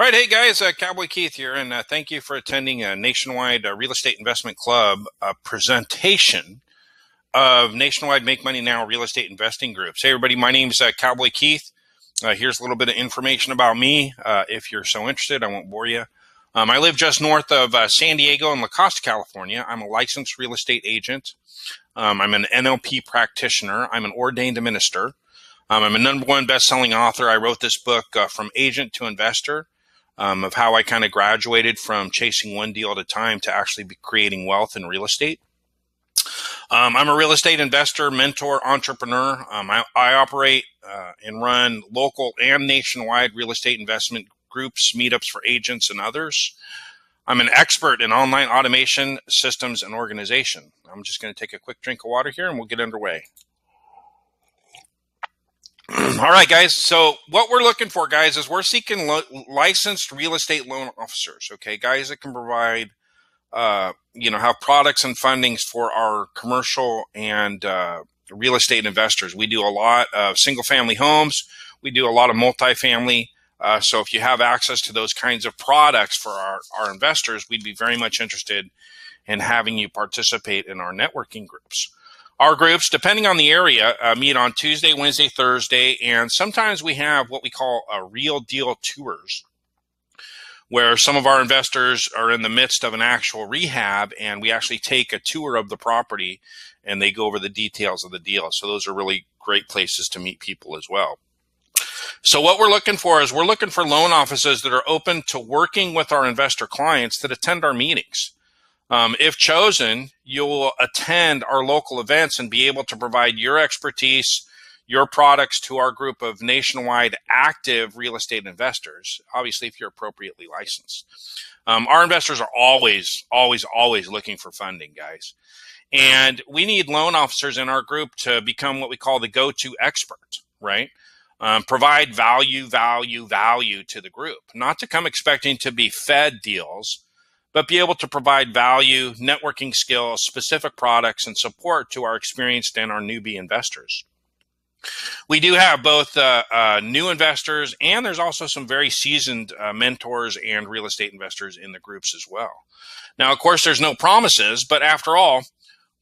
All right, hey guys, Cowboy Keith here, and thank you for attending a Nationwide Real Estate Investment Club presentation of Nationwide Make Money Now Real Estate Investing Groups. Hey everybody, my name is Cowboy Keith. Here's a little bit of information about me. If you're so interested, I won't bore you. I live just north of San Diego in La Costa, California. I'm a licensed real estate agent. I'm an NLP practitioner. I'm an ordained minister. I'm a #1 best-selling author. I wrote this book, From Agent to Investor, of how I kind of graduated from chasing one deal at a time to actually be creating wealth in real estate. I'm a real estate investor, mentor, entrepreneur. I operate and run local and nationwide real estate investment groups, meetups for agents and others. I'm an expert in online automation systems and organization. I'm just going to take a quick drink of water here and we'll get underway. All right, guys. So what we're looking for, guys, is we're seeking licensed real estate loan officers. Okay, guys that can provide, have products and fundings for our commercial and real estate investors. We do a lot of single-family homes. We do a lot of multifamily. So if you have access to those kinds of products for our investors, we'd be very much interested in having you participate in our networking groups. Our groups, depending on the area, meet on Tuesday, Wednesday, Thursday, and sometimes we have what we call real deal tours, where some of our investors are in the midst of an actual rehab, and we actually take a tour of the property, and they go over the details of the deal. So those are really great places to meet people as well. So what we're looking for is we're looking for loan offices that are open to working with our investor clients that attend our meetings. If chosen, you'll attend our local events and be able to provide your expertise, your products to our group of nationwide active real estate investors, obviously if you're appropriately licensed. Our investors are always looking for funding, guys. And we need loan officers in our group to become what we call the go-to expert, right? Provide value to the group, not to come expecting to be fed deals, but be able to provide value, networking skills, specific products, and support to our experienced and our newbie investors. We do have both new investors, and there's also some very seasoned mentors and real estate investors in the groups as well. Now, of course, there's no promises, but after all,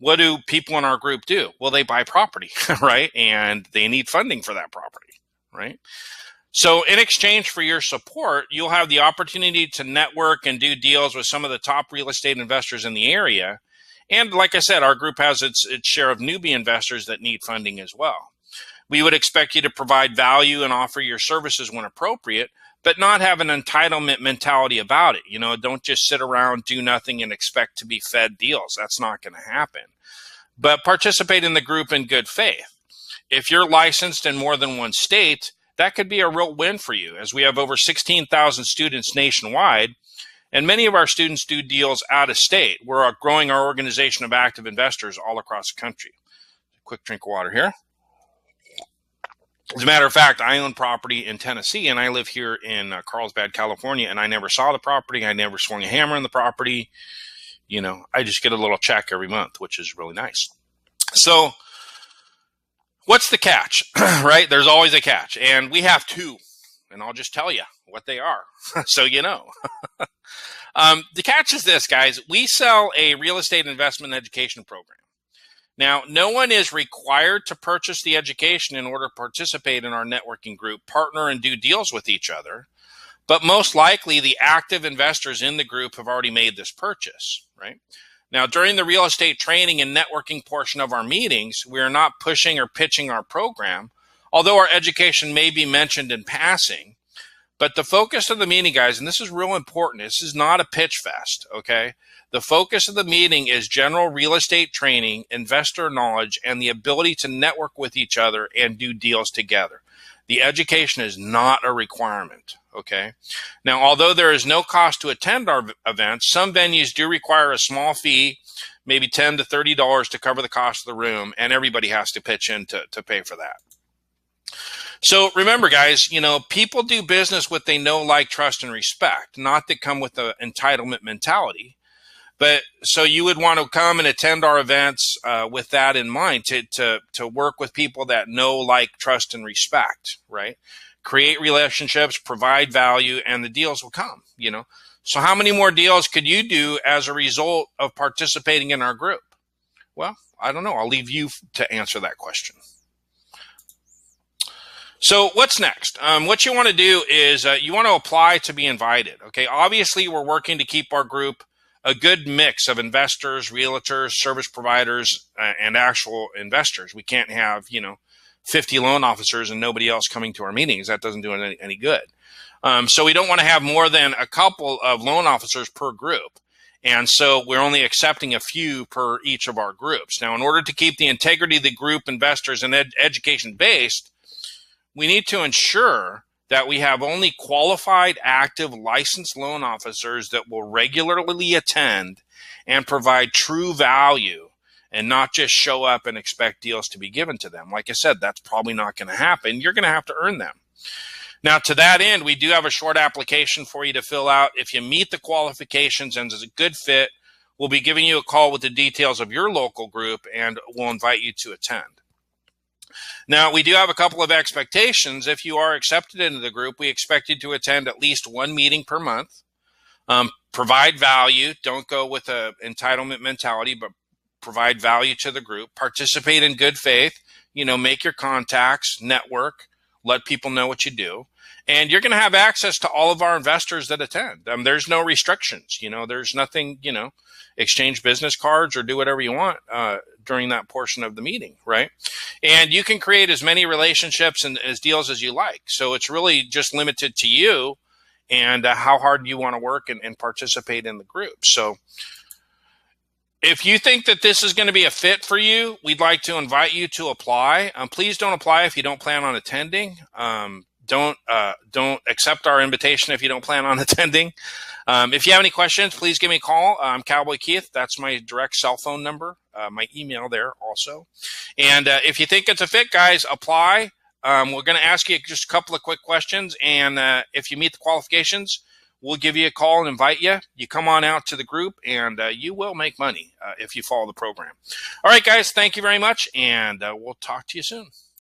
what do people in our group do? Well, they buy property, right? And they need funding for that property, right? So in exchange for your support, you'll have the opportunity to network and do deals with some of the top real estate investors in the area. And like I said, our group has its share of newbie investors that need funding as well. We would expect you to provide value and offer your services when appropriate, but not have an entitlement mentality about it. You know, don't just sit around, do nothing, and expect to be fed deals. That's not going to happen. But participate in the group in good faith. If you're licensed in more than one state, that could be a real win for you, as we have over 16,000 students nationwide, and many of our students do deals out of state. We're growing our organization of active investors all across the country. Quick drink of water here. As a matter of fact, I own property in Tennessee, and I live here in Carlsbad, California, and I never saw the property. I never swung a hammer in the property. You know, I just get a little check every month, which is really nice. So what's the catch, right? There's always a catch, and we have two, and I'll just tell you what they are so you know. The catch is this, guys. We sell a real estate investment education program. Now, no one is required to purchase the education in order to participate in our networking group, partner, and do deals with each other, but most likely the active investors in the group have already made this purchase, right? Now, during the real estate training and networking portion of our meetings, we are not pushing or pitching our program, although our education may be mentioned in passing. But the focus of the meeting, guys, and this is real important, this is not a pitch fest, okay? The focus of the meeting is general real estate training, investor knowledge, and the ability to network with each other and do deals together. The education is not a requirement, okay? Now, although there is no cost to attend our events, some venues do require a small fee, maybe $10 to $30 to cover the cost of the room, and everybody has to pitch in to pay for that. So remember, guys, you know, people do business with they know, like, trust, and respect, not that come with the entitlement mentality. But so you would want to come and attend our events with that in mind, to work with people that know, like, trust, and respect, right? create relationships, provide value, and the deals will come, you know. So how many more deals could you do as a result of participating in our group? Well, I don't know. I'll leave you to answer that question. So what's next? What you want to do is you want to apply to be invited. Okay. Obviously, we're working to keep our group a good mix of investors, realtors, service providers, and actual investors. We can't have, 50 loan officers and nobody else coming to our meetings. That doesn't do any good. So we don't want to have more than a couple of loan officers per group. And so we're only accepting a few per each of our groups. Now, in order to keep the integrity of the group, investors, and education based, we need to ensure that we have only qualified, active, licensed loan officers that will regularly attend and provide true value and not just show up and expect deals to be given to them. Like I said, that's probably not going to happen. You're going to have to earn them. Now, to that end, we do have a short application for you to fill out. If you meet the qualifications and is a good fit, we'll be giving you a call with the details of your local group, and we'll invite you to attend. Now, we do have a couple of expectations. If you are accepted into the group, we expect you to attend at least one meeting per month. Provide value. Don't go with an entitlement mentality, but provide value to the group. Participate in good faith. Make your contacts, network, let people know what you do. And you're going to have access to all of our investors that attend. There's no restrictions. There's nothing, exchange business cards or do whatever you want during that portion of the meeting, right? And you can create as many relationships and as deals as you like. So it's really just limited to you and how hard you want to work and participate in the group. So if you think that this is going to be a fit for you, we'd like to invite you to apply. Please don't apply if you don't plan on attending. Don't accept our invitation if you don't plan on attending. If you have any questions, please give me a call. I'm Cowboy Keith. That's my direct cell phone number, my email there also. And if you think it's a fit, guys, apply. We're going to ask you just a couple of quick questions. And if you meet the qualifications, we'll give you a call and invite you. You come on out to the group, and you will make money if you follow the program. All right, guys, thank you very much, and we'll talk to you soon.